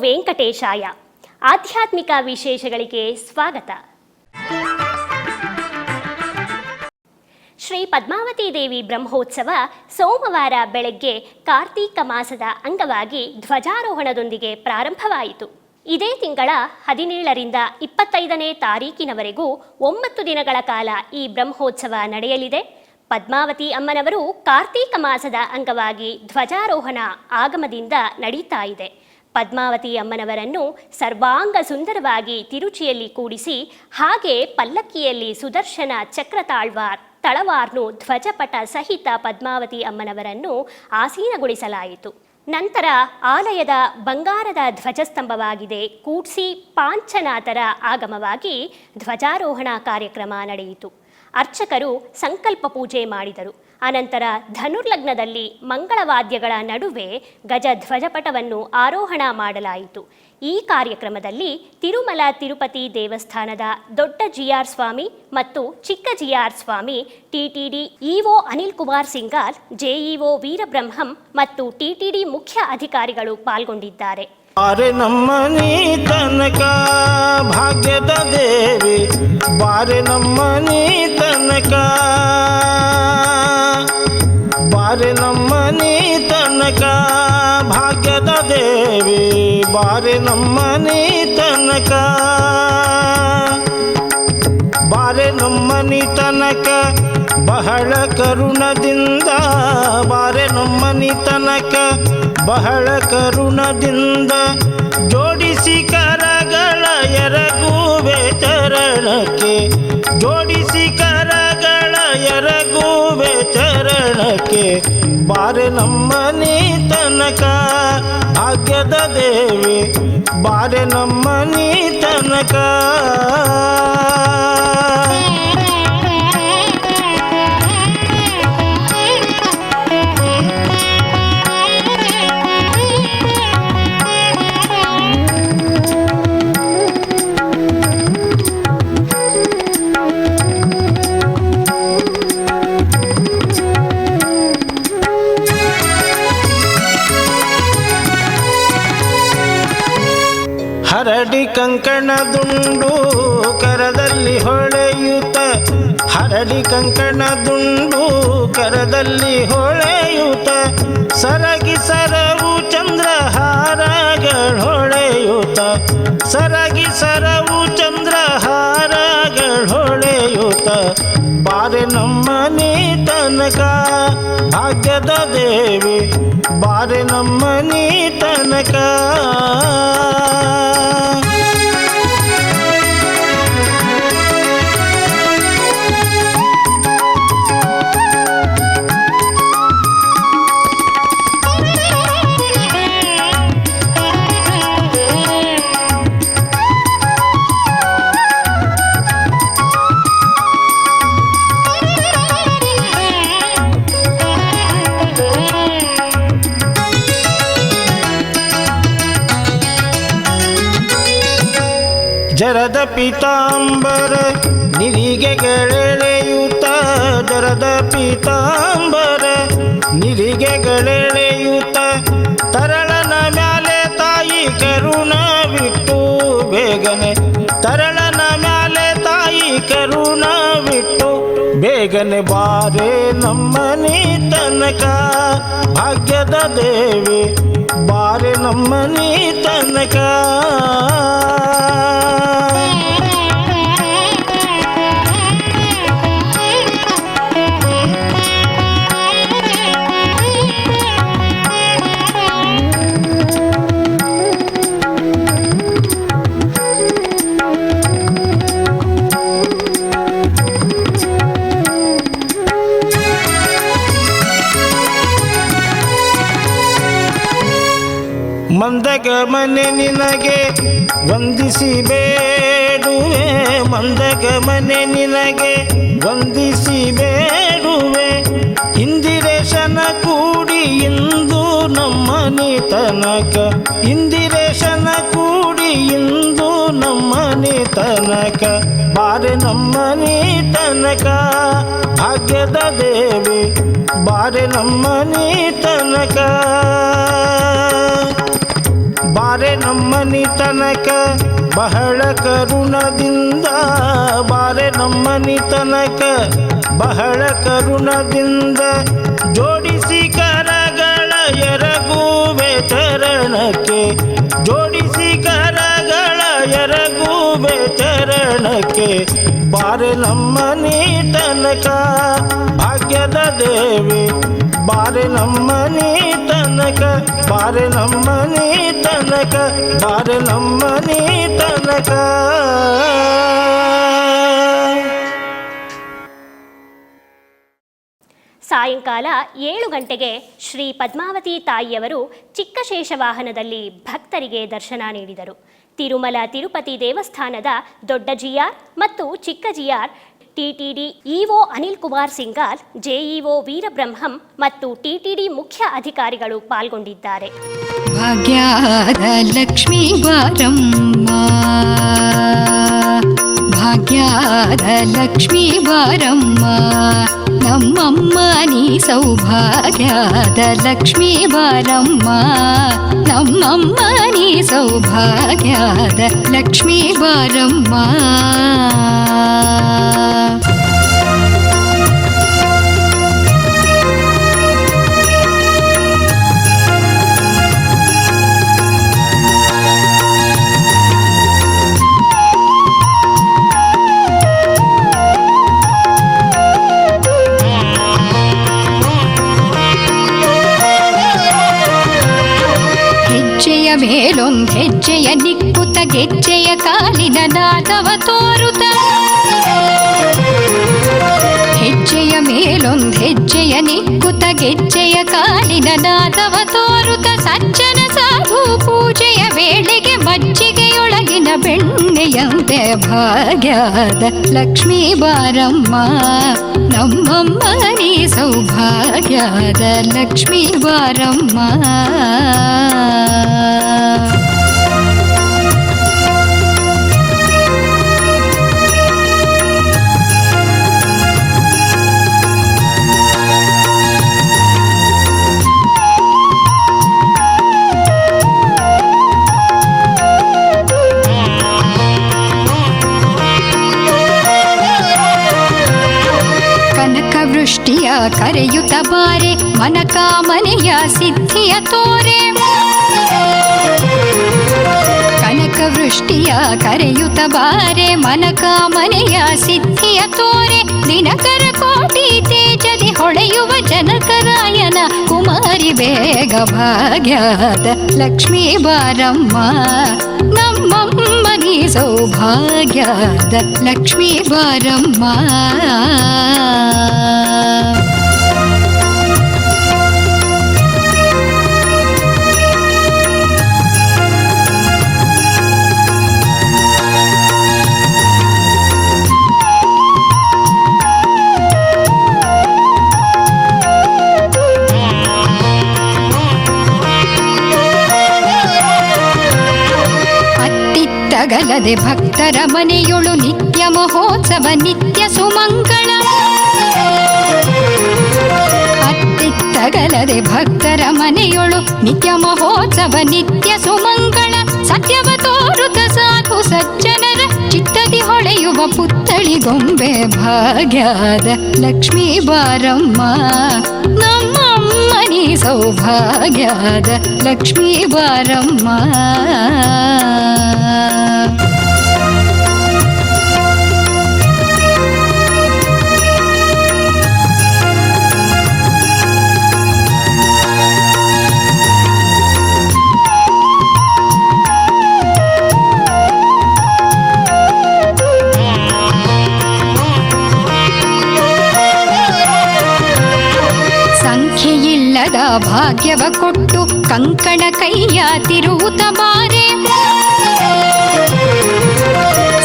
ವೆಂಕಟೇಶಾಯ. ಆಧ್ಯಾತ್ಮಿಕ ವಿಶೇಷಗಳಿಗೆ ಸ್ವಾಗತ. ಶ್ರೀ ಪದ್ಮಾವತಿ ದೇವಿ ಬ್ರಹ್ಮೋತ್ಸವ ಸೋಮವಾರ ಬೆಳಗ್ಗೆ ಕಾರ್ತೀಕ ಮಾಸದ ಅಂಗವಾಗಿ ಧ್ವಜಾರೋಹಣದೊಂದಿಗೆ ಪ್ರಾರಂಭವಾಯಿತು. ಇದೇ ತಿಂಗಳ 17ರಿಂದ 25ನೇ ತಾರೀಕಿನವರೆಗೂ 9 ದಿನಗಳ ಕಾಲ ಈ ಬ್ರಹ್ಮೋತ್ಸವ ನಡೆಯಲಿದೆ. ಪದ್ಮಾವತಿ ಅಮ್ಮನವರು ಕಾರ್ತೀಕ ಮಾಸದ ಅಂಗವಾಗಿ ಧ್ವಜಾರೋಹಣ ಆಗಮದಿಂದ ನಡೀತಾ ಇದೆ. ಪದ್ಮಾವತಿ ಅಮ್ಮನವರನ್ನು ಸರ್ವಾಂಗ ಸುಂದರವಾಗಿ ತಿರುಚಿಯಲ್ಲಿ ಕೂಡಿಸಿ, ಹಾಗೆ ಪಲ್ಲಕ್ಕಿಯಲ್ಲಿ ಸುದರ್ಶನ ಚಕ್ರ ತಳವಾರ್ನು ಧ್ವಜಪಟ ಸಹಿತ ಪದ್ಮಾವತಿ ಅಮ್ಮನವರನ್ನು ಆಸೀನಗೊಳಿಸಲಾಯಿತು. ನಂತರ ಆಲಯದ ಬಂಗಾರದ ಧ್ವಜಸ್ತಂಭವಾಗಿದೆ ಕೂಡ್ಸಿ ಪಾಂಚನಾಥರ ಆಗಮವಾಗಿ ಧ್ವಜಾರೋಹಣ ಕಾರ್ಯಕ್ರಮ ನಡೆಯಿತು. ಅರ್ಚಕರು ಸಂಕಲ್ಪ ಪೂಜೆ ಮಾಡಿದರು. ಅನಂತರ ಧನುರ್ಲಗ್ನದಲ್ಲಿ ಮಂಗಳವಾದ್ಯಗಳ ನಡುವೆ ಗಜ ಧ್ವಜಪಟವನ್ನು ಆರೋಹಣ ಮಾಡಲಾಯಿತು. ಈ ಕಾರ್ಯಕ್ರಮದಲ್ಲಿ ತಿರುಮಲ ತಿರುಪತಿ ದೇವಸ್ಥಾನದ ದೊಡ್ಡ ಜಿಆರ್ ಸ್ವಾಮಿ ಮತ್ತು ಚಿಕ್ಕ ಜಿಆರ್ ಸ್ವಾಮಿ, TTD EO Anil Kumar Singhal, JEO Veerabrahmam ಮತ್ತು ಟಿಟಿಡಿ ಮುಖ್ಯ ಅಧಿಕಾರಿಗಳು ಪಾಲ್ಗೊಂಡಿದ್ದಾರೆ. ಬಾರೆ ನಮ್ಮನಿ ತನಕ ಭಾಗ್ಯದ ದೇವಿ, ಬಾರೆ ನಮ್ಮನಿ ತನಕ, ಬಾರೆ ನಮ್ಮನಿ ತನಕ ಭಾಗ್ಯದ ದೇವಿ, ಬಾರೆ ನಮ್ಮನಿ ತನಕ, ಬಾರೆ ನಮ್ಮನಿ ತನಕ ಬಹಳ ಕರುಣದಿಂದ, ಬಾರೆ ನಮ್ಮನಿ ತನಕ ಬಹಳ ಕರುಣದಿಂದ, ಜೋಡಿಸಿ ಕರಗಳ ಎರಗುವೆ ಚರಣಕ್ಕೆ, ಜೋಡಿಸಿ ಕರಗಳ ಎರಗುವೆ ಚರಣಕ್ಕೆ, ಬಾರೆ ನಮ್ಮನಿ ತನಕ ಭಾಗ್ಯದ ದೇವಿ, ಬಾರೆ ನಮ್ಮನಿ ತನಕ. ಹರಡಿ ಕಂಕಣ ದುಂಡು ಕರದಲ್ಲಿ ಹೊಳೆಯುತ್ತ, ಹರಡಿ ಕಂಕಣ ದುಂಡು ಕರದಲ್ಲಿ ಹೊಳೆಯುತ್ತ, ಸರಗಿ ಸರವು ಚಂದ್ರಹಾರಗಳು ಹೊಳೆಯುತ್ತ, ಸರಗಿ ಸರವು ಚಂದ್ರಹಾರಗಳು ಹೊಳೆಯುತ್ತ, ಬಾರೆ ನಮ್ಮನಿ ತನಕ ಭಾಗ್ಯದ ದೇವಿ, ಬಾರೆ ನಮ್ಮನಿ ತನಕ. ಜರದ ಪೀತಾಂಬರ ನಿರಿಗೆಗಳೆಳೆಯುತ್ತ, ಜರದ ಪೀತಾಂಬರ ನಿರಿಗೆಗಳೆಳೆಯುತ್ತ, ತರಳನ ಮ್ಯಾಲೆ ತಾಯಿ ಕರುಣವಿಟ್ಟು ಬೇಗನೆ, ತರಳನ ಮ್ಯಾಲೆ ತಾಯಿ ಕರುಣವಿಟ್ಟು ಬೇಗನೆ, ಬಾರೆ ನಮ್ಮನಿ ತನಕ ಭಾಗ್ಯದ ದೇವಿ, ಬಾರೆ ನಮ್ಮನಿ ತನಕ. ಮಂದಗಮನೆ ನಿನಗೆ ವಂದಿಸಿ ಬೇಡುವೆ, ಮಂದಗಮನೆ ನಿನಗೆ ವಂದಿಸಿ ಬೇಡುವೆ, ಇಂದಿರೇಶನ ಕೂಡಿ ಇಂದು ನಮ್ಮನಿ ತನಕ, ಇಂದಿರೇಶನ ಕೂಡಿ ಇಂದು ನಮ್ಮನಿ ತನಕ, ಬಾರೆ ನಮ್ಮನಿ ತನಕ ಭಾಗ್ಯದ ದೇವಿ, ಬಾರೆ ನಮ್ಮನಿ ತನಕ. ಬಾರೆ ನಮ್ಮನಿ ತನಕ ಬಹಳ ಕರುಣದಿಂದ, ಬಾರೆ ನಮ್ಮನಿ ತನಕ ಬಹಳ ಕರುಣದಿಂದ, ಜೋಡಿಸಿ ಕರಗಳ ಎರಗುವೆ ಚರಣಕ್ಕೆ, ಜೋಡಿಸಿ ಕರಗಳ ಎರಗುವೆ ಚರಣಕ್ಕೆ. ಬಾರೆ ನಮ್ಮನಿ ತನಕ ಭಾಗ್ಯದ ದೇವಿ, ಬಾರೆ ನಮ್ಮನಿ ತನಕ, ಬಾರೆ ನಮ್ಮನಿ ತನಕ, ಬಾರೆ ನಮ್ಮನಿ ತನಕ. ಸಾಯಂಕಾಲ 7 ಗಂಟೆಗೆ ಶ್ರೀ ಪದ್ಮಾವತಿ ತಾಯಿಯವರು ಚಿಕ್ಕಶೇಷ ವಾಹನದಲ್ಲಿ ಭಕ್ತರಿಗೆ ದರ್ಶನ ನೀಡಿದರು. ತಿರುಮಲ ತಿರುಪತಿ ದೇವಸ್ಥಾನದ ದೊಡ್ಡ ಜಿಆರ್ ಮತ್ತು ಚಿಕ್ಕ GR, TTD EO Anil Kumar Singhal, JEO Veerabrahmam ಮತ್ತು ಟಿಟಿಡಿ ಮುಖ್ಯ ಅಧಿಕಾರಿಗಳು ಪಾಲ್ಗೊಂಡಿದ್ದಾರೆ. ಭಾಗ್ಯದ ಲಕ್ಷ್ಮೀ ಬಾರಮ್ಮ, ಭಾಗ್ಯದ ಲಕ್ಷ್ಮೀ ಬಾರಮ್ಮ, ನಮ್ಮಮ್ಮ ನೀ ಸೌಭಾಗ್ಯದ ಲಕ್ಷ್ಮೀ ಬಾರಮ್ಮ, ನಮ್ಮಮ್ಮ ನೀ ಸೌಭಾಗ್ಯದ ಲಕ್ಷ್ಮೀ ಬಾರಮ್ಮ. ಮೇಲೊಂದ್ ಹೆಜ್ಜೆಯ ನಿಕ್ಕುತ ಗೆಜ್ಜೆಯ ಕಾಲಿನ ನಾದವ ತೋರುತ, ಹೆಜ್ಜೆಯ ಮೇಲೊಂದ್ ಹೆಜ್ಜೆಯ ನಿಕ್ಕುತ ಗೆಜ್ಜೆಯ ಕಾಲಿನ ನಾದವ ತೋರುತ, ಸಜ್ಜನ ಸಾಧು ಪೂಜೆಯ ವೇಳೆಗೆ ಮಜ್ಜಿಗೆಯೊಳಗಿನ ಬೆಣ್ಣೆಯಂತೆ ಭಾಗ್ಯದ ಲಕ್ಷ್ಮೀ ಬಾರಮ್ಮ, ನಮ್ಮಮ್ಮ ನೀ ಸೌಭಾಗ್ಯದ ಲಕ್ಷ್ಮೀ ಬಾರಮ್ಮ. ವೃಷ್ಟಿಯ ಕರೆಯುತ್ತ ಬಾರೆ ಮನಕಾಮನೆಯ ಸಿದ್ಧಿಯ ತೋರೆ, ಕನಕ ವೃಷ್ಟಿಯ ಕರೆಯುತ್ತ ಬಾರೆ ಮನಕಾಮನೆಯ ಸಿದ್ಧಿಯ ತೋರೆ, ದಿನಕರ ಕೋಟಿ ತೇಜದಿ ಹೊಳೆಯುವ ಜನಕರಾಯನ ಕುಮಾರಿ ಬೇಗ ಭಾಗ್ಯದ ಲಕ್ಷ್ಮೀ ಬಾರಮ್ಮ, ನಮ್ಮಮ್ಮ ನೀ ಸೌಭಾಗ್ಯದ ಲಕ್ಷ್ಮೀ ಬಾರಮ್ಮ. ಅಗಲದೆ ಭಕ್ತರ ಮನೆಯೊಳು ನಿತ್ಯ ಮಹೋತ್ಸವ ನಿತ್ಯ ಸುಮಂಗಳ, ಅತ್ತಿತ್ತಗಲದೆ ಭಕ್ತರ ಮನೆಯೊಳು ನಿತ್ಯ ಮಹೋತ್ಸವ ನಿತ್ಯ ಸುಮಂಗಳ, ಸತ್ಯವ ತೋರುತ ಸಾಧು ಸಜ್ಜನರ ಚಿತ್ತದಿ ಹೊಳೆಯುವ ಪುತ್ತಳಿ ಗೊಂಬೆ ಭಾಗ್ಯದ ಲಕ್ಷ್ಮೀ ಬಾರಮ್ಮ, ನಮ್ಮಮ್ಮ ನೀ ಸೌಭಾಗ್ಯದ ಲಕ್ಷ್ಮೀ ಬಾರಮ್ಮ. ಸಂಖ್ಯೆಯಿಲ್ಲದ ಭಾಗ್ಯವ ಕೊಟ್ಟು ಕಂಕಣ ಕೈಯ ತಿರುವುತ ಬಾರೆ,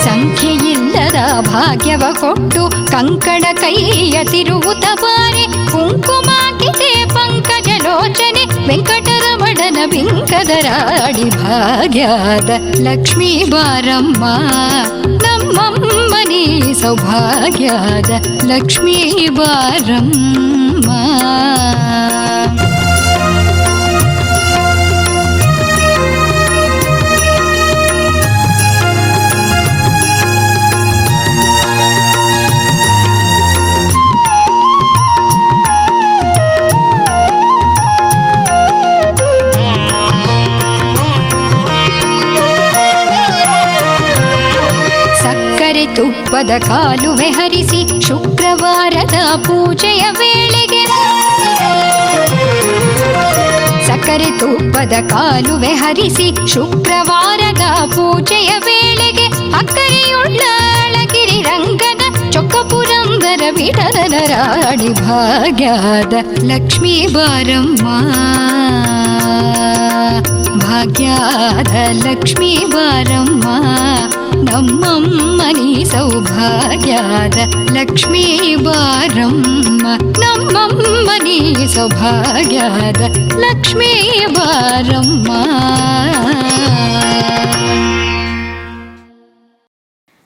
ಸಂಖ್ಯೆಯಿಲ್ಲದ ಭಾಗ್ಯವ ಕೊಟ್ಟು ಕಂಕಣ ಕೈಯ ತಿರುವುತ ಬಾರೆ, ಕುಂಕುಮಾಕಿತೆ ಪಂಕಜಲೋಚನೆ ವೆಂಕಟರಮಣನ ಬಿಂಕದರಾಡಿ ಭಾಗ್ಯದ ಲಕ್ಷ್ಮೀ ಬಾರಮ್ಮ, ನಮ್ಮಮ್ಮ ನೀ ಸೌಭಾಗ್ಯದ ಲಕ್ಷ್ಮೀ ಬಾರಮ್ಮ. ತುಪ್ಪದ ಕಾಲುವೆ ಹರಿಸಿ ಶುಕ್ರವಾರದ ಪೂಜೆಯ ವೇಳೆಗೆ ಸಕ್ಕರೆ ತುಪ್ಪದ ಕಾಲುವೆ ಹರಿಸಿ ಶುಕ್ರವಾರದ ಪೂಜೆಯ ವೇಳೆಗೆ ಅಕ್ಕರೆಯುಳ್ಳ ಅಳಗಿರಿ ರಂಗನ ಚೊಕ್ಕ ಪುರಂದರ ವಿಠಲನ ರಾಣಿ ಭಾಗ್ಯದ ಲಕ್ಷ್ಮೀ ಬಾರಮ್ಮ, ಭಾಗ್ಯದ ಲಕ್ಷ್ಮೀ ಬಾರಮ್ಮ, ನಮ್ಮಮ್ಮನಿ ಸೌಭಾಗ್ಯದ ಲಕ್ಷ್ಮೀ ಬಾರಮ್ಮ, ನಮ್ಮಮ್ಮನಿ ಸೌಭಾಗ್ಯದ ಲಕ್ಷ್ಮೀ ಬಾರಮ್ಮ.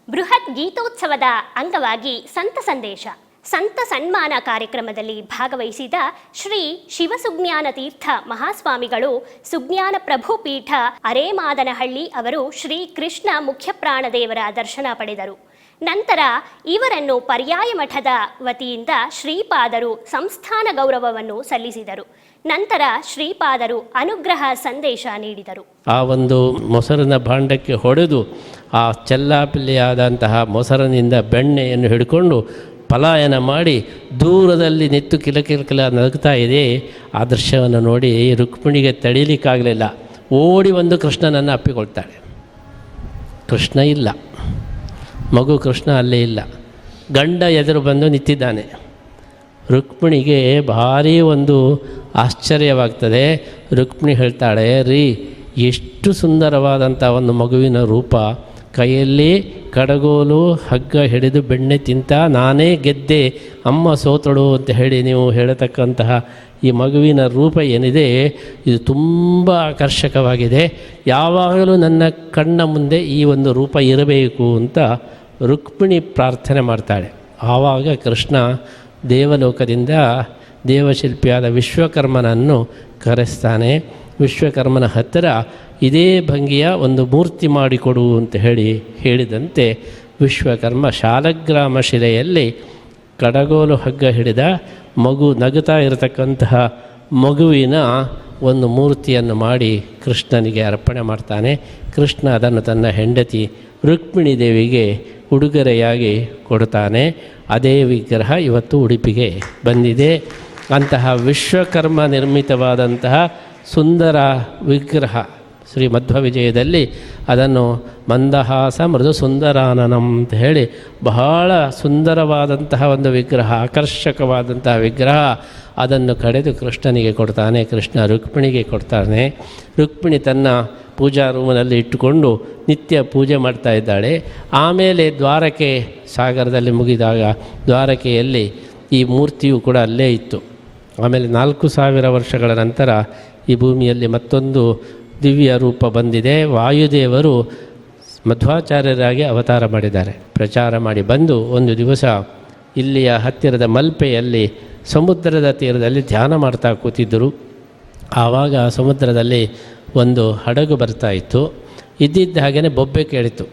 ಬೃಹತ್ ಗೀತೋತ್ಸವದ ಅಂಗವಾಗಿ ಸಂತ ಸಂದೇಶ ಸಂತ ಸನ್ಮಾನ ಕಾರ್ಯಕ್ರಮದಲ್ಲಿ ಭಾಗವಹಿಸಿದ ಶ್ರೀ ಶಿವಸುಜ್ಞಾನ ತೀರ್ಥ ಮಹಾಸ್ವಾಮಿಗಳು ಸುಜ್ಞಾನ ಪ್ರಭು ಪೀಠ ಅರೇಮಾದನಹಳ್ಳಿ ಅವರು ಶ್ರೀ ಕೃಷ್ಣ ಮುಖ್ಯಪ್ರಾಣದೇವರ ದರ್ಶನ ಪಡೆದರು. ನಂತರ ಇವರನ್ನು ಪರ್ಯಾಯ ಮಠದ ವತಿಯಿಂದ ಶ್ರೀಪಾದರು ಸಂಸ್ಥಾನ ಗೌರವವನ್ನು ಸಲ್ಲಿಸಿದರು. ನಂತರ ಶ್ರೀಪಾದರು ಅನುಗ್ರಹ ಸಂದೇಶ ನೀಡಿದರು. ಆ ಒಂದು ಮೊಸರಿನ ಭಾಂಡಕ್ಕೆ ಹೊಡೆದು ಆ ಚೆಲ್ಲಾಪಿಲ್ಲಿಯಾದಂತಹ ಮೊಸರಿನಿಂದ ಬೆಣ್ಣೆಯನ್ನು ಹಿಡ್ಕೊಂಡು ಪಲಾಯನ ಮಾಡಿ ದೂರದಲ್ಲಿ ನಿಂತು ಕಿಲಕಿಲ ನಗುತ್ತಾ ಇದೆ. ಆ ದೃಶ್ಯವನ್ನು ನೋಡಿ ರುಕ್ಮಿಣಿಗೆ ತಡೀಲಿಕ್ಕಾಗಲಿಲ್ಲ. ಓಡಿ ಬಂದು ಕೃಷ್ಣನನ್ನು ಅಪ್ಪಿಕೊಳ್ತಾಳೆ. ಕೃಷ್ಣ ಇಲ್ಲ, ಮಗು ಕೃಷ್ಣ ಅಲ್ಲೇ ಇಲ್ಲ. ಗಂಡ ಎದುರು ಬಂದು ನಿಂತಿದ್ದಾನೆ. ರುಕ್ಮಿಣಿಗೆ ಭಾರೀ ಒಂದು ಆಶ್ಚರ್ಯವಾಗ್ತದೆ. ರುಕ್ಮಿಣಿ ಹೇಳ್ತಾಳೆ, ರೀ ಎಷ್ಟು ಸುಂದರವಾದಂಥ ಒಂದು ಮಗುವಿನ ರೂಪ, ಕೈಯಲ್ಲಿ ಕಡಗೋಲು ಹಗ್ಗ ಹಿಡಿದು ಬೆಣ್ಣೆ ತಿಂತ ನಾನೇ ಗೆದ್ದೆ, ಅಮ್ಮ ಸೋತಳು ಅಂತ ಹೇಳಿ ನೀವು ಹೇಳತಕ್ಕಂತಹ ಈ ಮಗುವಿನ ರೂಪ ಏನಿದೆ ಇದು ತುಂಬ ಆಕರ್ಷಕವಾಗಿದೆ. ಯಾವಾಗಲೂ ನನ್ನ ಕಣ್ಣ ಮುಂದೆ ಈ ಒಂದು ರೂಪ ಇರಬೇಕು ಅಂತ ರುಕ್ಮಿಣಿ ಪ್ರಾರ್ಥನೆ ಮಾಡ್ತಾಳೆ. ಆವಾಗ ಕೃಷ್ಣ ದೇವಲೋಕದಿಂದ ದೇವಶಿಲ್ಪಿಯಾದ ವಿಶ್ವಕರ್ಮನನ್ನು ಕರೆಸ್ತಾನೆ. ವಿಶ್ವಕರ್ಮನ ಹತ್ತಿರ ಇದೇ ಭಂಗಿಯ ಒಂದು ಮೂರ್ತಿ ಮಾಡಿಕೊಡು ಅಂತ ಹೇಳಿದಂತೆ ವಿಶ್ವಕರ್ಮ ಶಾಲಗ್ರಾಮ ಶಿಲೆಯಲ್ಲಿ ಕಡಗೋಲು ಹಗ್ಗ ಹಿಡಿದ ಮಗು ನಗುತ್ತಾ ಇರತಕ್ಕಂತಹ ಮಗುವಿನ ಒಂದು ಮೂರ್ತಿಯನ್ನು ಮಾಡಿ ಕೃಷ್ಣನಿಗೆ ಅರ್ಪಣೆ ಮಾಡ್ತಾನೆ. ಕೃಷ್ಣ ಅದನ್ನು ತನ್ನ ಹೆಂಡತಿ ರುಕ್ಮಿಣಿ ದೇವಿಗೆ ಉಡುಗೊರೆಯಾಗಿ ಕೊಡ್ತಾನೆ. ಅದೇ ವಿಗ್ರಹ ಇವತ್ತು ಉಡುಪಿಗೆ ಬಂದಿದೆ. ಅಂತಹ ವಿಶ್ವಕರ್ಮ ನಿರ್ಮಿತವಾದಂತಹ ಸುಂದರ ವಿಗ್ರಹ ಶ್ರೀ ಮಧ್ವ ವಿಜಯದಲ್ಲಿ ಅದನ್ನು ಮಂದಹಾಸ ಮೃದು ಸುಂದರಾನನಂ ಅಂತ ಹೇಳಿ ಬಹಳ ಸುಂದರವಾದಂತಹ ಒಂದು ವಿಗ್ರಹ, ಆಕರ್ಷಕವಾದಂತಹ ವಿಗ್ರಹ. ಅದನ್ನು ಕಡೆದು ಕೃಷ್ಣನಿಗೆ ಕೊಡ್ತಾನೆ. ಕೃಷ್ಣ ರುಕ್ಮಿಣಿಗೆ ಕೊಡ್ತಾನೆ. ರುಕ್ಮಿಣಿ ತನ್ನ ಪೂಜಾ ರೂಮಿನಲ್ಲಿ ಇಟ್ಟುಕೊಂಡು ನಿತ್ಯ ಪೂಜೆ ಮಾಡ್ತಾ ಇದ್ದಾಳೆ. ಆಮೇಲೆ ದ್ವಾರಕೆ ಸಾಗರದಲ್ಲಿ ಮುಗಿದಾಗ ದ್ವಾರಕೆಯಲ್ಲಿ ಈ ಮೂರ್ತಿಯು ಕೂಡ ಅಲ್ಲೇ ಇತ್ತು. ಆಮೇಲೆ 4000 ವರ್ಷಗಳ ನಂತರ ಈ ಭೂಮಿಯಲ್ಲಿ ಮತ್ತೊಂದು ದಿವ್ಯ ರೂಪ ಬಂದಿದೆ. ವಾಯುದೇವರು ಮಧ್ವಾಚಾರ್ಯರಾಗಿ ಅವತಾರ ಮಾಡಿದ್ದಾರೆ. ಪ್ರಚಾರ ಮಾಡಿ ಬಂದು ಒಂದು ದಿವಸ ಇಲ್ಲಿಯ ಹತ್ತಿರದ ಮಲ್ಪೆಯಲ್ಲಿ ಸಮುದ್ರದ ತೀರದಲ್ಲಿ ಧ್ಯಾನ ಮಾಡ್ತಾ ಕೂತಿದ್ದರು. ಆವಾಗ ಸಮುದ್ರದಲ್ಲಿ ಒಂದು ಹಡಗು ಬರ್ತಾ ಇತ್ತು. ಇದ್ದಿದ್ದ ಹಾಗೆಯೇ ಬೊಬ್ಬೆ ಕೇಳಿತು.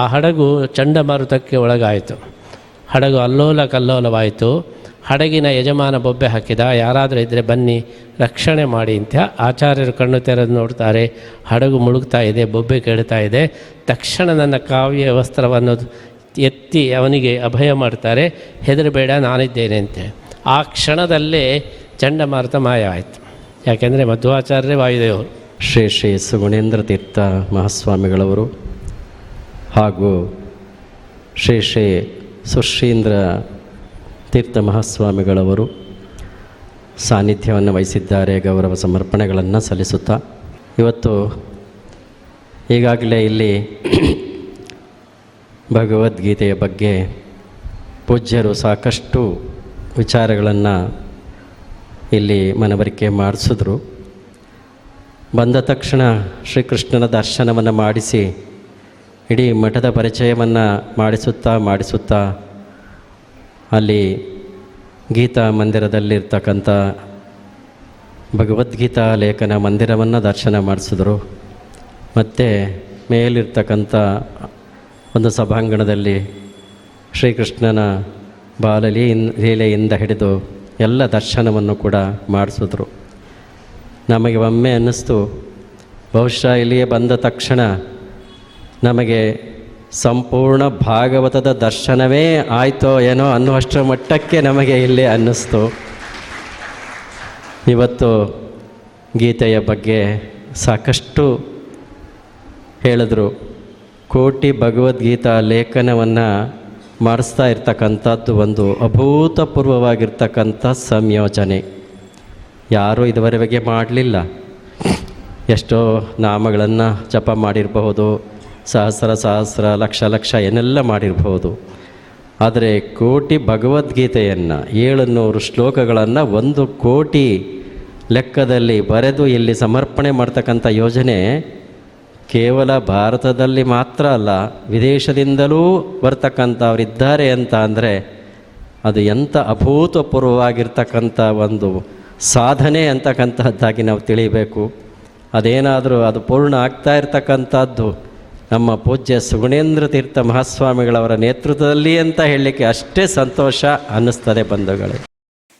ಆ ಹಡಗು ಚಂಡಮಾರುತಕ್ಕೆ ಒಳಗಾಯಿತು. ಹಡಗು ಅಲ್ಲೋಲ ಕಲ್ಲೋಲವಾಯಿತು. ಹಡಗಿನ ಯಜಮಾನ ಬೊಬ್ಬೆ ಹಾಕಿದ, ಯಾರಾದರೂ ಇದ್ದರೆ ಬನ್ನಿ ರಕ್ಷಣೆ ಮಾಡಿ ಅಂತ. ಆಚಾರ್ಯರು ಕಣ್ಣು ತೆರೆದು ನೋಡ್ತಾರೆ, ಹಡಗು ಮುಳುಗ್ತಾ ಇದೆ, ಬೊಬ್ಬೆ ಕೇಳ್ತಾ ಇದೆ. ತಕ್ಷಣ ನನ್ನ ಕಾವ್ಯ ವಸ್ತ್ರವನ್ನು ಎತ್ತಿ ಅವನಿಗೆ ಅಭಯ ಮಾಡ್ತಾರೆ, ಹೆದರಬೇಡ ನಾನಿದ್ದೇನೆ ಅಂತೆ. ಆ ಕ್ಷಣದಲ್ಲೇ ಚಂಡಮಾರುತ ಮಾಯವಾಯಿತು. ಯಾಕೆಂದರೆ ಮಧ್ವಾಚಾರ್ಯರೇ ವಾಯುದೇವರು. ಶ್ರೀ ಶ್ರೀ ಸುಗುಣೇಂದ್ರ ತೀರ್ಥ ಮಹಾಸ್ವಾಮಿಗಳವರು ಹಾಗೂ ಶ್ರೀ ಶ್ರೀ ಸುಶ್ರೀಂದ್ರ ತೀರ್ಥ ಮಹಾಸ್ವಾಮಿಗಳವರು ಸಾನ್ನಿಧ್ಯವನ್ನು ವಹಿಸಿದ್ದಾರೆ. ಗೌರವ ಸಮರ್ಪಣೆಗಳನ್ನು ಸಲ್ಲಿಸುತ್ತಾ ಇವತ್ತು ಈಗಾಗಲೇ ಇಲ್ಲಿ ಭಗವದ್ಗೀತೆಯ ಬಗ್ಗೆ ಪೂಜ್ಯರು ಸಾಕಷ್ಟು ವಿಚಾರಗಳನ್ನು ಇಲ್ಲಿ ಮನವರಿಕೆ ಮಾಡಿಸಿದ್ರು. ಬಂದ ತಕ್ಷಣ ಶ್ರೀಕೃಷ್ಣನ ದರ್ಶನವನ್ನು ಮಾಡಿಸಿ ಇಡೀ ಮಠದ ಪರಿಚಯವನ್ನು ಮಾಡಿಸುತ್ತಾ ಅಲ್ಲಿ ಗೀತಾ ಮಂದಿರದಲ್ಲಿರ್ತಕ್ಕಂಥ ಭಗವದ್ಗೀತಾ ಲೇಖನ ಮಂದಿರವನ್ನು ದರ್ಶನ ಮಾಡಿಸಿದ್ರು. ಮತ್ತು ಮೇಲಿರ್ತಕ್ಕಂಥ ಒಂದು ಸಭಾಂಗಣದಲ್ಲಿ ಶ್ರೀಕೃಷ್ಣನ ಲೀಲೆಯಿಂದ ಹಿಡಿದು ಎಲ್ಲ ದರ್ಶನವನ್ನು ಕೂಡ ಮಾಡಿಸಿದ್ರು. ನಮಗೆ ಒಮ್ಮೆ ಅನ್ನಿಸ್ತು, ಬಹುಶಃ ಇಲ್ಲಿಯೇ ಬಂದ ತಕ್ಷಣ ನಮಗೆ ಸಂಪೂರ್ಣ ಭಾಗವತದ ದರ್ಶನವೇ ಆಯಿತೋ ಏನೋ ಅನ್ನುವಷ್ಟರ ಮಟ್ಟಕ್ಕೆ ನಮಗೆ ಇಲ್ಲಿ ಅನ್ನಿಸ್ತು. ಇವತ್ತು ಗೀತೆಯ ಬಗ್ಗೆ ಸಾಕಷ್ಟು ಹೇಳಿದ್ರು. ಕೋಟಿ ಭಗವದ್ಗೀತಾ ಲೇಖನವನ್ನು ಮಾಡಿಸ್ತಾ ಇರ್ತಕ್ಕಂಥದ್ದು ಒಂದು ಅಭೂತಪೂರ್ವವಾಗಿರ್ತಕ್ಕಂಥ ಸಂಯೋಜನೆ. ಯಾರೂ ಇದುವರೆಗೆ ಮಾಡಲಿಲ್ಲ. ಎಷ್ಟೋ ನಾಮಗಳನ್ನು ಜಪ ಮಾಡಿರಬಹುದು, ಸಹಸ್ರ ಸಹಸ್ರ ಲಕ್ಷ ಲಕ್ಷ ಏನೆಲ್ಲ ಮಾಡಿರ್ಬೋದು. ಆದರೆ ಕೋಟಿ ಭಗವದ್ಗೀತೆಯನ್ನು 700 ಶ್ಲೋಕಗಳನ್ನು 1 ಕೋಟಿ ಲೆಕ್ಕದಲ್ಲಿ ಬರೆದು ಇಲ್ಲಿ ಸಮರ್ಪಣೆ ಮಾಡ್ತಕ್ಕಂಥ ಯೋಜನೆ ಕೇವಲ ಭಾರತದಲ್ಲಿ ಮಾತ್ರ ಅಲ್ಲ, ವಿದೇಶದಿಂದಲೂ ಬರ್ತಕ್ಕಂಥವರಿದ್ದಾರೆ ಅಂತ ಅಂದರೆ ಅದು ಎಂಥ ಅಭೂತಪೂರ್ವವಾಗಿರ್ತಕ್ಕಂಥ ಒಂದು ಸಾಧನೆ ಅಂತಕ್ಕಂಥದ್ದಾಗಿ ನಾವು ತಿಳಿಬೇಕು. ಅದೇನಾದರೂ ಅದು ಪೂರ್ಣ ಆಗ್ತಾ ಇರ್ತಕ್ಕಂಥದ್ದು ನಮ್ಮ ಪೂಜ್ಯ ಸುಗುಣೇಂದ್ರ ತೀರ್ಥ ಮಹಾಸ್ವಾಮಿಗಳವರ ನೇತೃತ್ವದಲ್ಲಿ ಅಂತ ಹೇಳಲಿಕ್ಕೆ ಅಷ್ಟೇ ಸಂತೋಷ ಅನ್ನಿಸ್ತದೆ ಬಂಧುಗಳೇ.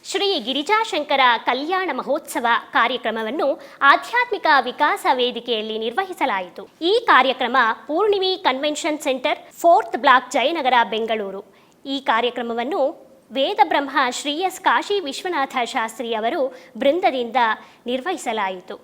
ಶ್ರೀ ಗಿರಿಜಾಶಂಕರ ಕಲ್ಯಾಣ ಮಹೋತ್ಸವ ಕಾರ್ಯಕ್ರಮವನ್ನು ಆಧ್ಯಾತ್ಮಿಕ ವಿಕಾಸ ವೇದಿಕೆಯಲ್ಲಿ ನಿರ್ವಹಿಸಲಾಯಿತು. ಈ ಕಾರ್ಯಕ್ರಮ Poornima convention centre, 4th block, Jayanagar, Bengaluru. ಈ ಕಾರ್ಯಕ್ರಮವನ್ನು ವೇದಬ್ರಹ್ಮ ಶ್ರೀ ಎಸ್ ಕಾಶಿ ವಿಶ್ವನಾಥ ಶಾಸ್ತ್ರಿ ಅವರು ಬೃಂದದಿಂದ ನಿರ್ವಹಿಸಲಾಯಿತು.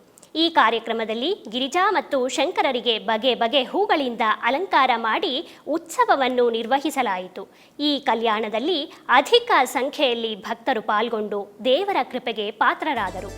ಈ ಕಾರ್ಯಕ್ರಮದಲ್ಲಿ ಗಿರಿಜಾ ಮತ್ತು ಶಂಕರರಿಗೆ ಬಗೆ ಬಗೆ ಹೂಗಳಿಂದ ಅಲಂಕಾರ ಮಾಡಿ ಉತ್ಸವವನ್ನು ನಿರ್ವಹಿಸಲಾಯಿತು. ಈ ಕಲ್ಯಾಣದಲ್ಲಿ ಅಧಿಕ ಸಂಖ್ಯೆಯಲ್ಲಿ ಭಕ್ತರು ಪಾಲ್ಗೊಂಡು ದೇವರ ಕೃಪೆಗೆ ಪಾತ್ರರಾದರು.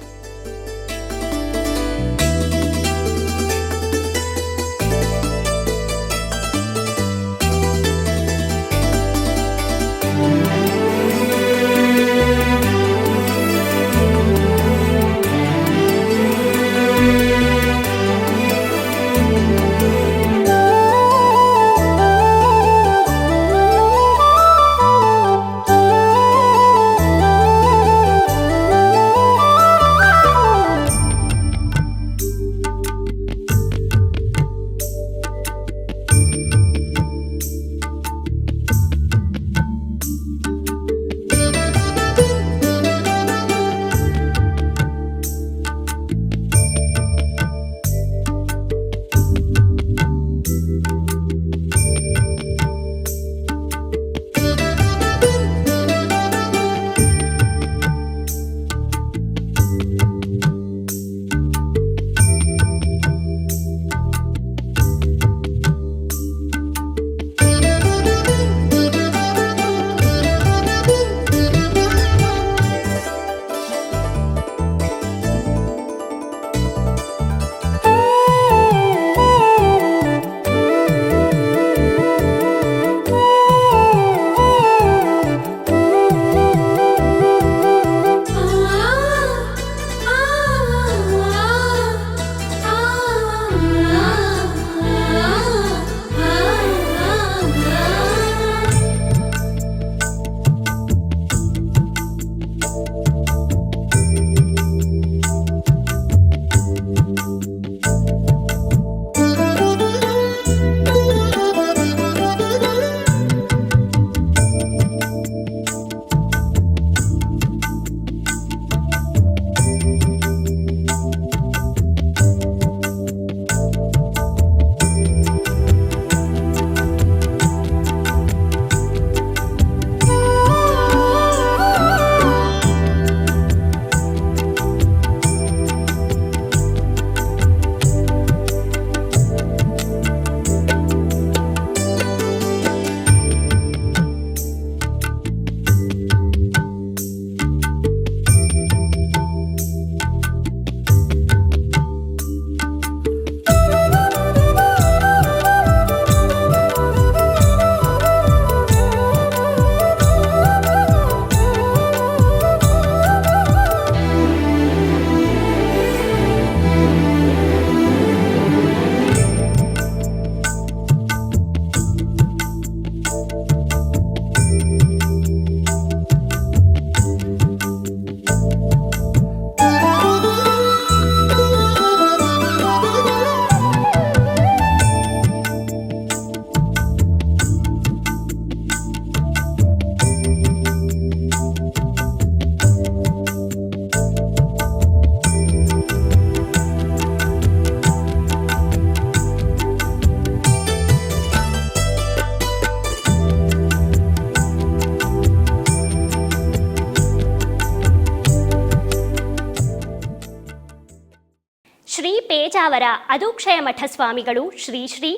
ಪೇಜಾವರ ಅದೂಕ್ಷಯ ಮಠ ಸ್ವಾಮಿಗಳು ಶ್ರೀ ಶ್ರೀ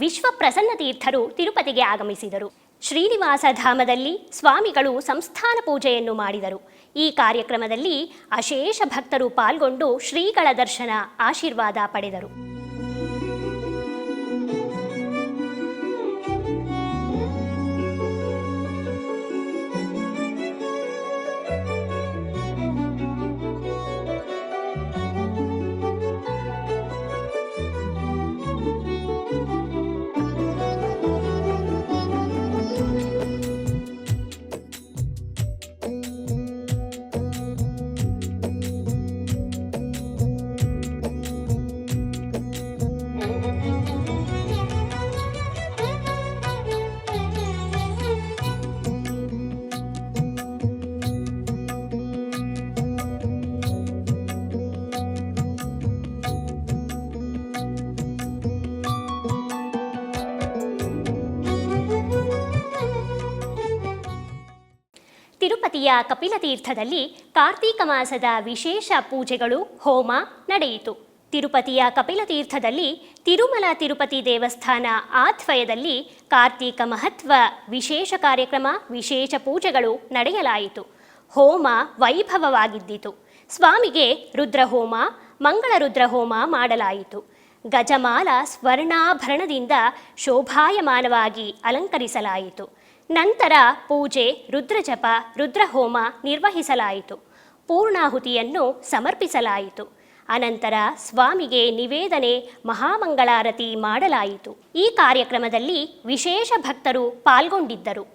ವಿಶ್ವಪ್ರಸನ್ನ ತೀರ್ಥರು ತಿರುಪತಿಗೆ ಆಗಮಿಸಿದರು. ಶ್ರೀನಿವಾಸ ಧಾಮದಲ್ಲಿ ಸ್ವಾಮಿಗಳು ಸಂಸ್ಥಾನ ಪೂಜೆಯನ್ನು ಮಾಡಿದರು. ಈ ಕಾರ್ಯಕ್ರಮದಲ್ಲಿ ಅಶೇಷ ಭಕ್ತರು ಪಾಲ್ಗೊಂಡು ಶ್ರೀಗಳ ದರ್ಶನ ಆಶೀರ್ವಾದ ಪಡೆದರು. ತಿರುಪತಿಯ ಕಪಿಲತೀರ್ಥದಲ್ಲಿ ಕಾರ್ತೀಕ ಮಾಸದ ವಿಶೇಷ ಪೂಜೆಗಳು, ಹೋಮ ನಡೆಯಿತು. ತಿರುಪತಿಯ ಕಪಿಲತೀರ್ಥದಲ್ಲಿ ತಿರುಮಲ ತಿರುಪತಿ ದೇವಸ್ಥಾನ ಆಧ್ವಯದಲ್ಲಿ ಕಾರ್ತೀಕ ಮಹತ್ವ ವಿಶೇಷ ಕಾರ್ಯಕ್ರಮ, ವಿಶೇಷ ಪೂಜೆಗಳು ನಡೆಯಲಾಯಿತು. ಹೋಮ ವೈಭವವಾಗಿದ್ದಿತು. ಸ್ವಾಮಿಗೆ ರುದ್ರಹೋಮ, ಮಂಗಳ ರುದ್ರಹೋಮ ಮಾಡಲಾಯಿತು. ಗಜಮಾಲ ಸ್ವರ್ಣಾಭರಣದಿಂದ ಶೋಭಾಯಮಾನವಾಗಿ ಅಲಂಕರಿಸಲಾಯಿತು. ನಂತರ ಪೂಜೆ, ರುದ್ರಜಪ, ರುದ್ರಹೋಮ ನಿರ್ವಹಿಸಲಾಯಿತು. ಪೂರ್ಣಾಹುತಿಯನ್ನು ಸಮರ್ಪಿಸಲಾಯಿತು. ಅನಂತರ ಸ್ವಾಮಿಗೆ ನಿವೇದನೆ, ಮಹಾಮಂಗಳಾರತಿ ಮಾಡಲಾಯಿತು. ಈ ಕಾರ್ಯಕ್ರಮದಲ್ಲಿ ವಿಶೇಷ ಭಕ್ತರು ಪಾಲ್ಗೊಂಡಿದ್ದರು.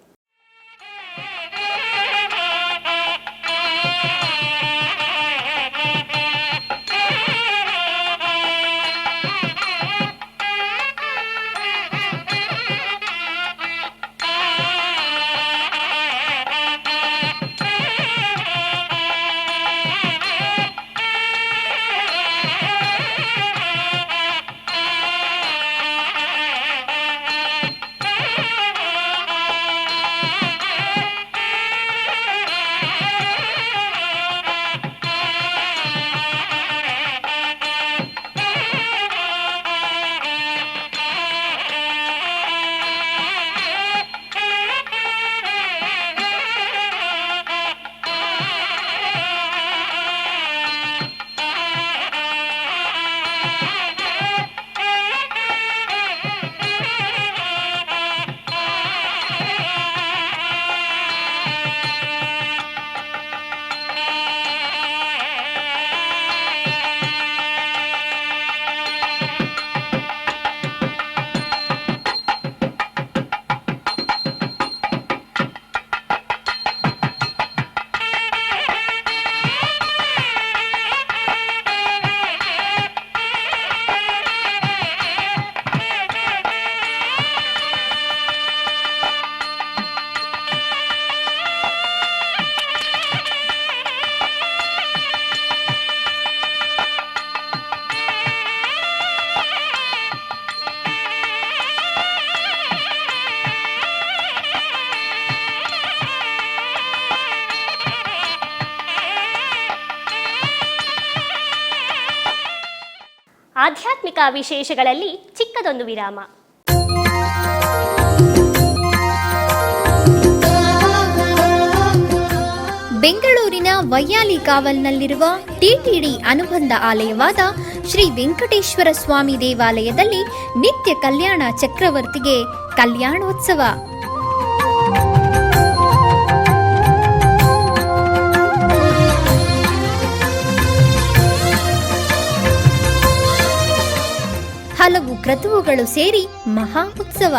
ಆಧ್ಯಾತ್ಮಿಕ ವಿಶೇಷಗಳಲ್ಲಿ ಚಿಕ್ಕದೊಂದು ವಿರಾಮ. ಬೆಂಗಳೂರಿನ ವೈಯಾಲಿ ಕಾವಲ್ನಲ್ಲಿರುವ ಟಿಟಿಡಿ ಅನುಬಂಧ ಆಲಯವಾದ ಶ್ರೀ ವೆಂಕಟೇಶ್ವರ ಸ್ವಾಮಿ ದೇವಾಲಯದಲ್ಲಿ ನಿತ್ಯ ಕಲ್ಯಾಣ ಚಕ್ರವರ್ತಿಗೆ ಕಲ್ಯಾಣೋತ್ಸವ. ಹಲವು ಕ್ರತುವುಗಳು ಸೇರಿ ಮಹಾ ಉತ್ಸವ.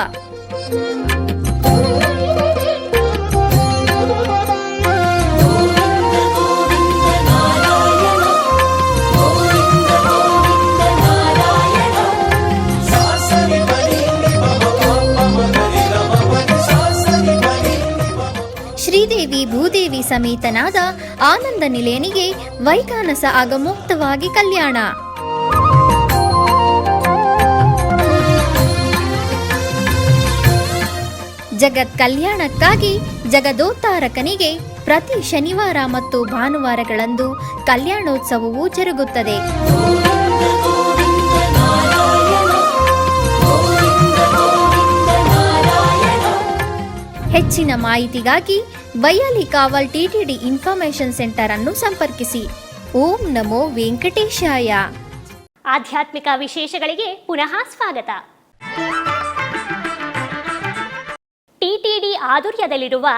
ಶ್ರೀದೇವಿ ಭೂದೇವಿ ಸಮೇತನಾದ ಆನಂದ ನಿಲಯನಿಗೆ ವೈಖಾನಸ ಆಗಮೋಕ್ತವಾಗಿ ಕಲ್ಯಾಣ. ಜಗತ್ ಕಲ್ಯಾಣಕ್ಕಾಗಿ ಜಗದೋತ್ತಾರಕನಿಗೆ ಪ್ರತಿ ಶನಿವಾರ ಮತ್ತು ಭಾನುವಾರಗಳಂದು ಕಲ್ಯಾಣೋತ್ಸವವು ಜರುಗುತ್ತದೆ. ಹೆಚ್ಚಿನ ಮಾಹಿತಿಗಾಗಿ ಬಯ್ಯಾಲಿ ಕಾವಲ್ ಟಿಟಿಡಿ ಇನ್ಫಾರ್ಮೇಶನ್ ಸೆಂಟರ್ ಅನ್ನು ಸಂಪರ್ಕಿಸಿ. ಓಂ ನಮೋ ವೆಂಕಟೇಶಾಯ. ಆಧ್ಯಾತ್ಮಿಕ ವಿಶೇಷಗಳಿಗೆ ಪುನಃ ಸ್ವಾಗತ. ಟಿಟಿಡಿ ಆದುರ್ಯದಲ್ಲಿರುವ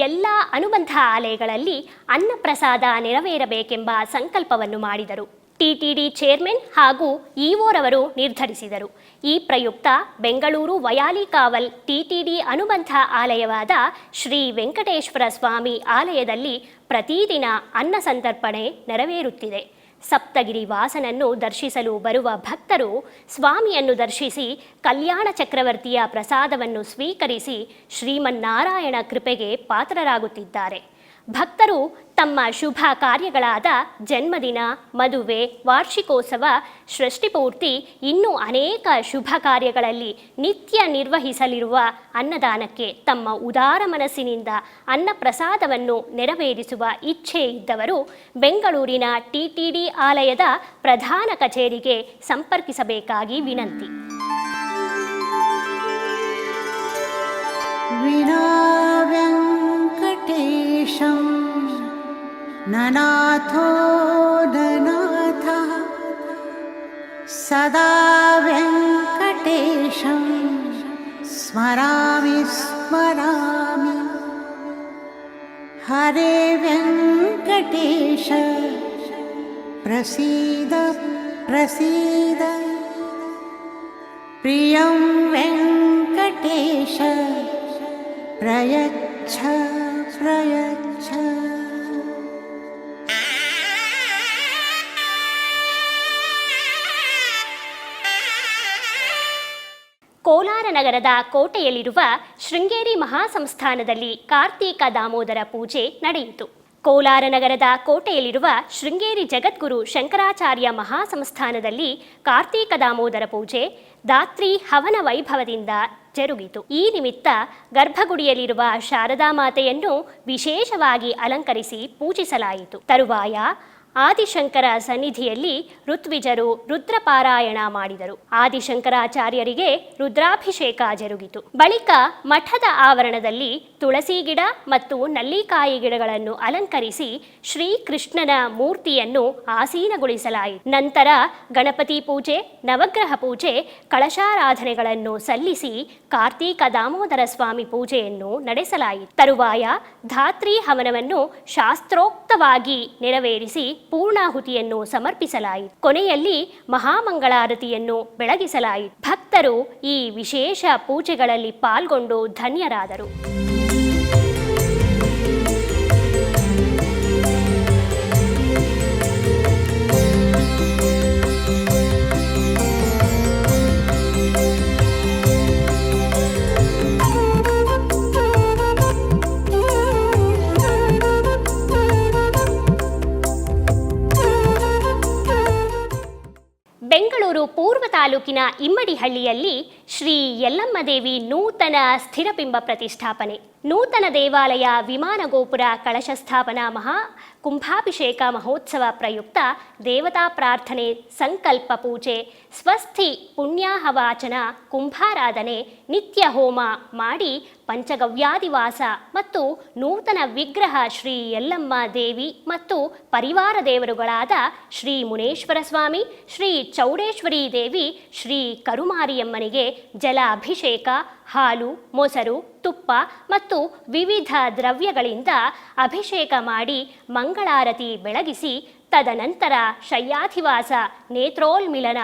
ಎಲ್ಲ ಅನುಬಂಧ ಆಲಯಗಳಲ್ಲಿ ಅನ್ನಪ್ರಸಾದ ನೆರವೇರಬೇಕೆಂಬ ಸಂಕಲ್ಪವನ್ನು ಮಾಡಿದರು. ಟಿಟಿಡಿ ಚೇರ್ಮನ್ ಹಾಗೂ ಇಒರವರು ನಿರ್ಧರಿಸಿದರು. ಈ ಪ್ರಯುಕ್ತ ಬೆಂಗಳೂರು ವಯಾಲಿಕಾವಲ್ ಟಿಟಿಡಿ ಅನುಬಂಧ ಆಲಯವಾದ ಶ್ರೀ ವೆಂಕಟೇಶ್ವರ ಸ್ವಾಮಿ ಆಲಯದಲ್ಲಿ ಪ್ರತಿದಿನ ಅನ್ನ ಸಂತರ್ಪಣೆ ನೆರವೇರುತ್ತಿದೆ. ಸಪ್ತಗಿರಿ ವಾಸನನ್ನು ದರ್ಶಿಸಲು ಬರುವ ಭಕ್ತರು ಸ್ವಾಮಿಯನ್ನು ದರ್ಶಿಸಿ ಕಲ್ಯಾಣ ಚಕ್ರವರ್ತಿಯ ಪ್ರಸಾದವನ್ನು ಸ್ವೀಕರಿಸಿ ಶ್ರೀಮನ್ನಾರಾಯಣ ಕೃಪೆಗೆ ಪಾತ್ರರಾಗುತ್ತಿದ್ದಾರೆ. ಭಕ್ತರು ತಮ್ಮ ಶುಭ ಕಾರ್ಯಗಳಾದ ಜನ್ಮದಿನ, ಮದುವೆ, ವಾರ್ಷಿಕೋತ್ಸವ, ಷಷ್ಠಿಪೂರ್ತಿ ಇನ್ನೂ ಅನೇಕ ಶುಭ ಕಾರ್ಯಗಳಲ್ಲಿ ನಿತ್ಯ ನಿರ್ವಹಿಸಲಿರುವ ಅನ್ನದಾನಕ್ಕೆ ತಮ್ಮ ಉದಾರ ಮನಸ್ಸಿನಿಂದ ಅನ್ನಪ್ರಸಾದವನ್ನು ನೆರವೇರಿಸುವ ಇಚ್ಛೆ ಇದ್ದವರು ಬೆಂಗಳೂರಿನ ಟಿಟಿಡಿ ಆಲಯದ ಪ್ರಧಾನ ಕಚೇರಿಗೆ ಸಂಪರ್ಕಿಸಬೇಕಾಗಿ ವಿನಂತಿ. ವೆಂಕಟೇಶಂ ನನಾಥೋ ನನಾಥಃ ಸದಾ ವೆಂಕಟೇಶಂ ಸ್ಮರಾಮಿ ಸ್ಮರಾಮಿ. ಹರೇ ವೆಂಕಟೇಶ ಪ್ರಸೀದ ಪ್ರಸೀದ. ಪ್ರಿಯಂ ವೆಂಕಟೇಶ ಪ್ರಯಚ್ಛ ಪ್ರಯಚ್ಛ. ಕೋಲಾರ ನಗರದ ಕೋಟೆಯಲ್ಲಿರುವ ಶೃಂಗೇರಿ ಮಹಾಸಂಸ್ಥಾನದಲ್ಲಿ ಕಾರ್ತೀಕ ದಾಮೋದರ ಪೂಜೆ ನಡೆಯಿತು. ಕೋಲಾರ ನಗರದ ಕೋಟೆಯಲ್ಲಿರುವ ಶೃಂಗೇರಿ ಜಗದ್ಗುರು ಶಂಕರಾಚಾರ್ಯ ಮಹಾಸಂಸ್ಥಾನದಲ್ಲಿ ಕಾರ್ತೀಕ ದಾಮೋದರ ಪೂಜೆ ಧಾತ್ರಿ ಹವನ ವೈಭವದಿಂದ ಜರುಗಿತು. ಈ ನಿಮಿತ್ತ ಗರ್ಭಗುಡಿಯಲ್ಲಿರುವ ಶಾರದಾ ಮಾತೆಯನ್ನು ವಿಶೇಷವಾಗಿ ಅಲಂಕರಿಸಿ ಪೂಜಿಸಲಾಯಿತು. ತರುವಾಯ ಆದಿಶಂಕರ ಸನ್ನಿಧಿಯಲ್ಲಿ ಋತ್ವಿಜರು ರುದ್ರಪಾರಾಯಣ ಮಾಡಿದರು. ಆದಿಶಂಕರಾಚಾರ್ಯರಿಗೆ ರುದ್ರಾಭಿಷೇಕ ಜರುಗಿತು. ಬಳಿಕ ಮಠದ ಆವರಣದಲ್ಲಿ ತುಳಸಿ ಗಿಡ ಮತ್ತು ನಲ್ಲಿಕಾಯಿ ಗಿಡಗಳನ್ನು ಅಲಂಕರಿಸಿ ಶ್ರೀಕೃಷ್ಣನ ಮೂರ್ತಿಯನ್ನು ಆಸೀನಗೊಳಿಸಲಾಯಿತು. ನಂತರ ಗಣಪತಿ ಪೂಜೆ, ನವಗ್ರಹ ಪೂಜೆ, ಕಳಶಾರಾಧನೆಗಳನ್ನು ಸಲ್ಲಿಸಿ ಕಾರ್ತೀಕ ದಾಮೋದರ ಸ್ವಾಮಿ ಪೂಜೆಯನ್ನು ನಡೆಸಲಾಯಿತು. ತರುವಾಯ ಧಾತ್ರಿ ಹವನವನ್ನು ಶಾಸ್ತ್ರೋಕ್ತವಾಗಿ ನೆರವೇರಿಸಿ ಪೂರ್ಣಾಹುತಿಯನ್ನು ಸಮರ್ಪಿಸಲಾಯಿತು. ಕೊನೆಯಲ್ಲಿ ಮಹಾಮಂಗಳಾರತಿಯನ್ನು ಬೆಳಗಿಸಲಾಯಿತು. ಭಕ್ತರು ಈ ವಿಶೇಷ ಪೂಜೆಗಳಲ್ಲಿ ಪಾಲ್ಗೊಂಡು ಧನ್ಯರಾದರು. ಬೆಂಗಳೂರು ಪೂರ್ವ ತಾಲೂಕಿನ ಇಮ್ಮಡಿಹಳ್ಳಿಯಲ್ಲಿ ಶ್ರೀ ಯಲ್ಲಮ್ಮ ದೇವಿ ನೂತನ ಸ್ಥಿರಬಿಂಬ ಪ್ರತಿಷ್ಠಾಪನೆ. ನೂತನ ದೇವಾಲಯ ವಿಮಾನ ಗೋಪುರ ಕಳಶ ಸ್ಥಾಪನಾ ಮಹಾ ಕುಂಭಾಭಿಷೇಕ ಮಹೋತ್ಸವ ಪ್ರಯುಕ್ತ ದೇವತಾ ಪ್ರಾರ್ಥನೆ, ಸಂಕಲ್ಪ ಪೂಜೆ, ಸ್ವಸ್ತಿ ಪುಣ್ಯಾಹವಾಚನ, ಕುಂಭಾರಾಧನೆ, ನಿತ್ಯ ಹೋಮ ಮಾಡಿ ಪಂಚಗವ್ಯಾದಿವಾಸ ಮತ್ತು ನೂತನ ವಿಗ್ರಹ ಶ್ರೀ ಯಲ್ಲಮ್ಮ ದೇವಿ ಮತ್ತು ಪರಿವಾರ ದೇವರುಗಳಾದ ಶ್ರೀ ಮುನೇಶ್ವರ ಸ್ವಾಮಿ, ಶ್ರೀ ಚೌಡೇಶ್ವರಿ ದೇವಿ, ಶ್ರೀ ಕರುಮಾರಿಯಮ್ಮನಿಗೆ ಜಲ ಅಭಿಷೇಕ, ಹಾಲು, ಮೊಸರು, ತುಪ್ಪ ಮತ್ತು ವಿವಿಧ ದ್ರವ್ಯಗಳಿಂದ ಅಭಿಷೇಕ ಮಾಡಿ ಮಂಗಳಾರತಿ ಬೆಳಗಿಸಿ ತದನಂತರ ಶಯ್ಯಾಧಿವಾಸ ನೇತ್ರೋನ್ಮಿಲನ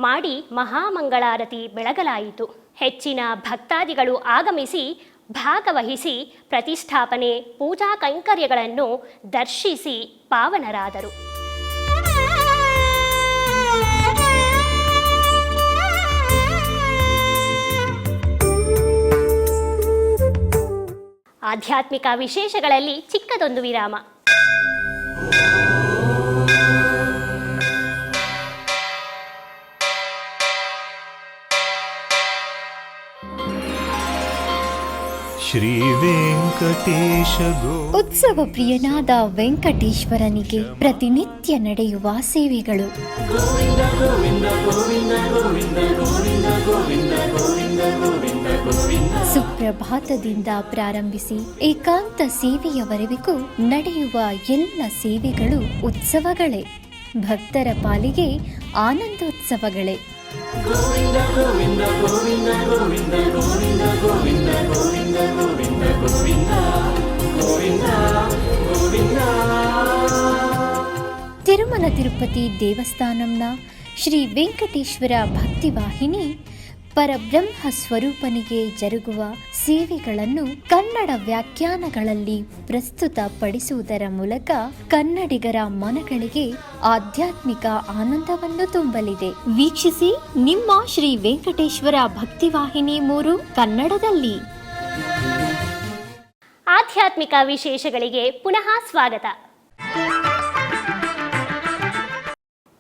ಮಾಡಿ ಮಹಾಮಂಗಳಾರತಿ ಬೆಳಗಲಾಯಿತು. ಹೆಚ್ಚಿನ ಭಕ್ತಾದಿಗಳು ಆಗಮಿಸಿ ಭಾಗವಹಿಸಿ ಪ್ರತಿಷ್ಠಾಪನೆ, ಪೂಜಾ ಕೈಂಕರ್ಯಗಳನ್ನು ದರ್ಶಿಸಿ ಪಾವನರಾದರು. ಆಧ್ಯಾತ್ಮಿಕ ವಿಶೇಷಗಳಲ್ಲಿ ಚಿಕ್ಕದೊಂದು ವಿರಾಮ. ಶ್ರೀ ವೆಂಕಟೇಶ ಉತ್ಸವ ಪ್ರಿಯನಾದ ವೆಂಕಟೇಶ್ವರನಿಗೆ ಪ್ರತಿನಿತ್ಯ ನಡೆಯುವ ಸೇವೆಗಳು. ಸುಪ್ರ ಸುಪ್ರಭಾತದಿಂದ ಪ್ರಾರಂಭಿಸಿ ಏಕಾಂತ ಸೇವೆಯವರೆಗೂ ನಡೆಯುವ ಎಲ್ಲ ಸೇವೆಗಳು ಉತ್ಸವಗಳೇ. ಭಕ್ತರ ಪಾಲಿಗೆ ಆನಂದೋತ್ಸವಗಳೇ. ತಿರುಮಲ ತಿರುಪತಿ ದೇವಸ್ಥಾನಂನ ಶ್ರೀ ವೆಂಕಟೇಶ್ವರ ಭಕ್ತಿವಾಹಿನಿ ಪರಬ್ರಹ್ಮ ಸ್ವರೂಪನಿಗೆ ಜರುಗುವ ಸೇವೆಗಳನ್ನು ಕನ್ನಡ ವ್ಯಾಖ್ಯಾನಗಳಲ್ಲಿ ಪ್ರಸ್ತುತಪಡಿಸುವುದರ ಮೂಲಕ ಕನ್ನಡಿಗರ ಮನಗಳಿಗೆ ಆಧ್ಯಾತ್ಮಿಕ ಆನಂದವನ್ನು ತುಂಬಲಿದೆ. ವೀಕ್ಷಿಸಿ ನಿಮ್ಮ ಶ್ರೀ ವೆಂಕಟೇಶ್ವರ ಭಕ್ತಿವಾಹಿನಿ 3 ಕನ್ನಡದಲ್ಲಿ. ಆಧ್ಯಾತ್ಮಿಕ ವಿಶೇಷಗಳಿಗೆ ಪುನಃ ಸ್ವಾಗತ.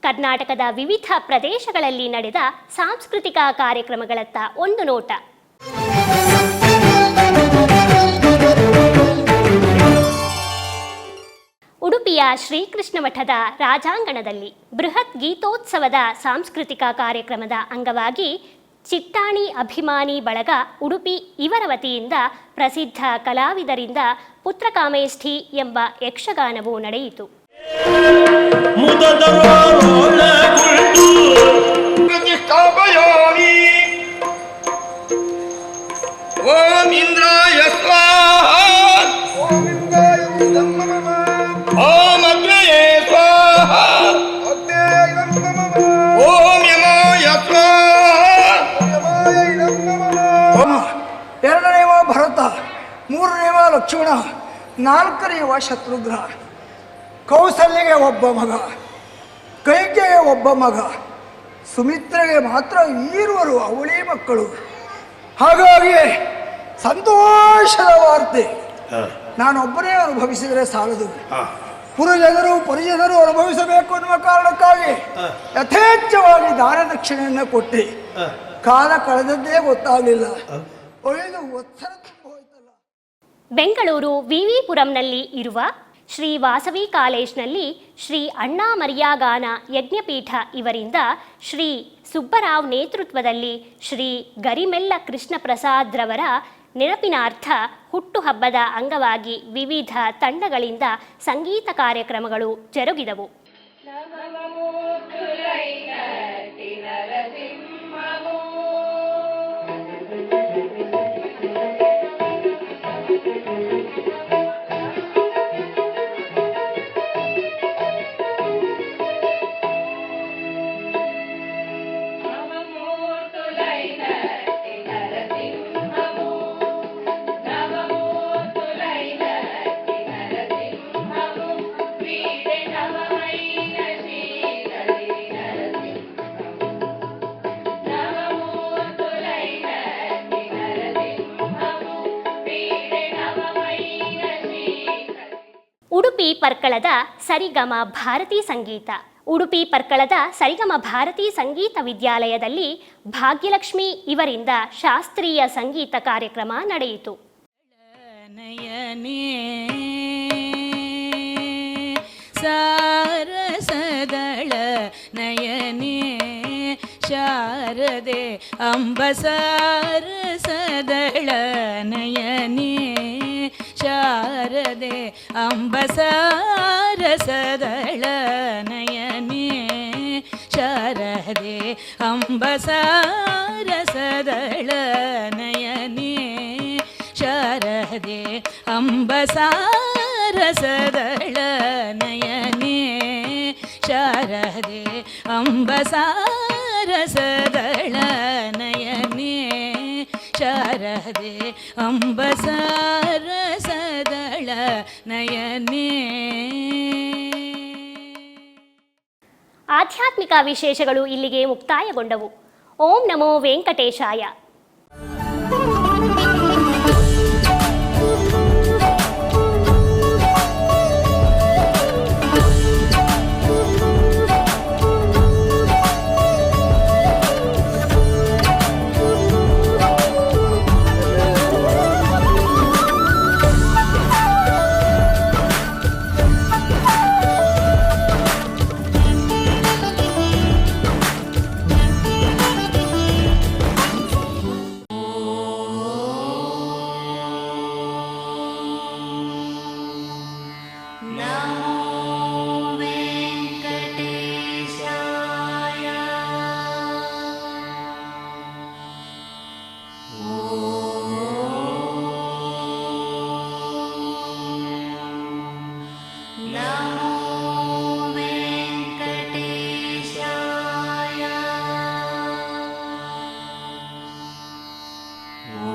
ಕರ್ನಾಟಕದ ವಿವಿಧ ಪ್ರದೇಶಗಳಲ್ಲಿ ನಡೆದ ಸಾಂಸ್ಕೃತಿಕ ಕಾರ್ಯಕ್ರಮಗಳತ್ತ ಒಂದು ನೋಟ. ಉಡುಪಿಯ ಶ್ರೀಕೃಷ್ಣ ಮಠದ ರಾಜಾಂಗಣದಲ್ಲಿ ಬೃಹತ್ ಗೀತೋತ್ಸವದ ಸಾಂಸ್ಕೃತಿಕ ಕಾರ್ಯಕ್ರಮದ ಅಂಗವಾಗಿ ಚಿಟ್ಟಾಣಿ ಅಭಿಮಾನಿ ಬಳಗ ಉಡುಪಿ ಇವರ ವತಿಯಿಂದ ಪ್ರಸಿದ್ಧ ಕಲಾವಿದರಿಂದ ಪುತ್ರಕಾಮೇಷ್ಠಿ ಎಂಬ ಯಕ್ಷಗಾನವು ನಡೆಯಿತು. ಓಂ ಇಂದ್ರಾಯ ಸ್ವಾಹ, ಓಂ ಅಗ್ನಯೇ ಸ್ವಾಹ, ಓಂ ಯಮಾಯ ಸ್ವಾಹ. ಎರಡನೇವ ಭರತ, ಮೂರನೇವ ಲಕ್ಷ್ಮಣ, ನಾಲ್ಕನೇವ ಶತ್ರುಘ್ನ. ಕೌಸಲ್ಯಗೆ ಒಬ್ಬ ಮಗ, ಕೈಕೆಗೆ ಒಬ್ಬ ಮಗ, ಸುಮಿತ್ರೆಗೆ ಮಾತ್ರ ಈರುವರು ಅವಳಿ ಮಕ್ಕಳು. ಹಾಗಾಗಿ ಸಂತೋಷದ ವಾರ್ತೆ ನಾನೊಬ್ಬನೇ ಅನುಭವಿಸಿದರೆ ಸಾಲದು, ಪುರಜನರು ಪರಿಜನರು ಅನುಭವಿಸಬೇಕು ಎನ್ನುವ ಕಾರಣಕ್ಕಾಗಿ ಯಥೇಚ್ಛವಾಗಿ ದಾನ ದಕ್ಷಿಣೆಯನ್ನು ಕೊಟ್ಟು ಕಾಲ ಕಳೆದದ್ದೇ ಗೊತ್ತಾಗಲಿಲ್ಲ. ಒಳ್ಳೆದು ಒತ್ತರ ತುಂಬ ಹೋಯ್ತಲ್ಲ. ಬೆಂಗಳೂರು ವಿವಿಪುರಂನಲ್ಲಿ ಇರುವ ಶ್ರೀ ವಾಸವಿ ಕಾಲೇಜ್ನಲ್ಲಿ ಶ್ರೀ ಅಣ್ಣಾ ಮರಿಯಾಗಾನ ಯಜ್ಞಪೀಠ ಇವರಿಂದ ಶ್ರೀ ಸುಬ್ಬರಾವ್ ನೇತೃತ್ವದಲ್ಲಿ ಶ್ರೀ ಗರಿಮೆಲ್ಲ ಕೃಷ್ಣ ಪ್ರಸಾದ್ ರವರ ನೆನಪಿನಾರ್ಥ ಹುಟ್ಟುಹಬ್ಬದ ಅಂಗವಾಗಿ ವಿವಿಧ ತಂಡಗಳಿಂದ ಸಂಗೀತ ಕಾರ್ಯಕ್ರಮಗಳು ಜರುಗಿದವು. ಉಡುಪಿ ಪರ್ಕಳದ ಸರಿಗಮ ಭಾರತೀ ಸಂಗೀತ. ಉಡುಪಿ ಪರ್ಕಳದ ಸರಿಗಮ ಭಾರತೀ ಸಂಗೀತ ವಿದ್ಯಾಲಯದಲ್ಲಿ ಭಾಗ್ಯಲಕ್ಷ್ಮಿ ಇವರಿಂದ ಶಾಸ್ತ್ರೀಯ ಸಂಗೀತ ಕಾರ್ಯಕ್ರಮ ನಡೆಯಿತು. ಸಾರಸದಳ ನಯನೇ ಶಾರದೆ ಅಂಬ ಸಾರಸದಳ ನಯನೇ ಶಾರದೆ ಅಂಬ ಸಾರಸದಳ ನಯನೇ ಶಾರದೆ ಅಂಬ ಸಾರಸದಳ ನಯನೇ ಶಾರದೆ ಅಂಬ ಸಾರಸದಳ ನಯನೇ ಶಾರದೆ ಅಂಬ ಸಾರಸದಳ ನಯನೇ ಶಾರದೆ ಅಂಬ ಸಾರಸದಳ ನಯನೇ. ಆಧ್ಯಾತ್ಮಿಕ ವಿಶೇಷಗಳು ಇಲ್ಲಿಗೆ ಮುಕ್ತಾಯಗೊಂಡವು. ಓಂ ನಮೋ ವೆಂಕಟೇಶಾಯ. ॐ